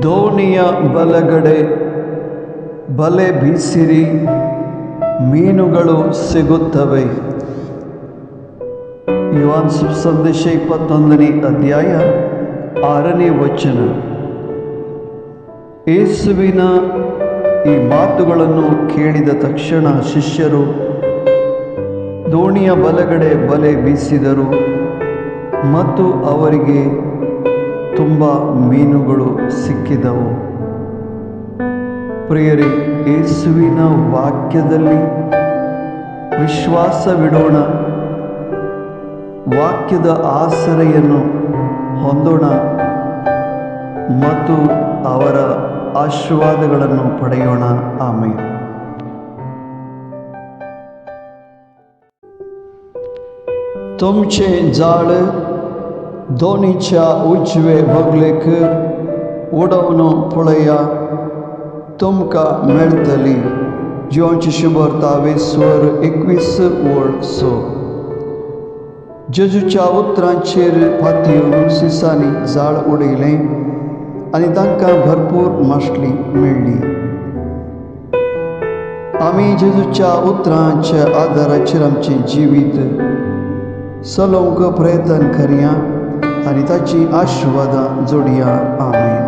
ದೋಣಿಯ ಬಲಗಡೆ ಬಲೆ ಬೀಸಿರಿ, ಮೀನುಗಳು ಸಿಗುತ್ತವೆ. ಯೋಹಾನ ಸಂದೇಶ 21ನೇ ಅಧ್ಯಾಯ 6ನೇ ವಚನ. ಯೇಸುವಿನ ಈ ಮಾತುಗಳನ್ನು ಕೇಳಿದ ತಕ್ಷಣ ಶಿಷ್ಯರು ದೋಣಿಯ ಬಲಗಡೆ ಬಲೆ ಬೀಸಿದರು ಮತ್ತು ಅವರಿಗೆ ತುಂಬ ಮೀನುಗಳು ಸಿಕ್ಕಿದವು. ಪ್ರಿಯರೇ, ಯೇಸುವಿನ ವಾಕ್ಯದಲ್ಲಿ ವಿಶ್ವಾಸವಿಡೋಣ, ವಾಕ್ಯದ ಆಸರೆಯನ್ನು ಹೊಂದೋಣ ಮತ್ತು ಅವರ ಆಶೀರ್ವಾದಗಳನ್ನು ಪಡೆಯೋಣ. ಆಮೆನ್. तुमचे जाळ दोनीच्या उजवे बगलेक उडवून पळया, तुमकां मेळटली. जिवांची शुभवार्ता 20:21 जेजूच्या उतरांचेर फांतयेवन सिसांनी जाळ उडयलें आनी तांकां भरपूर माशली मेळ्ळी. आमी जेजूच्या उतरांच्या आदाराचेर आमचें जिवीत चलोवंक प्रयत्न करया आनी ताची आशिर्वादां जोडया. आमेन.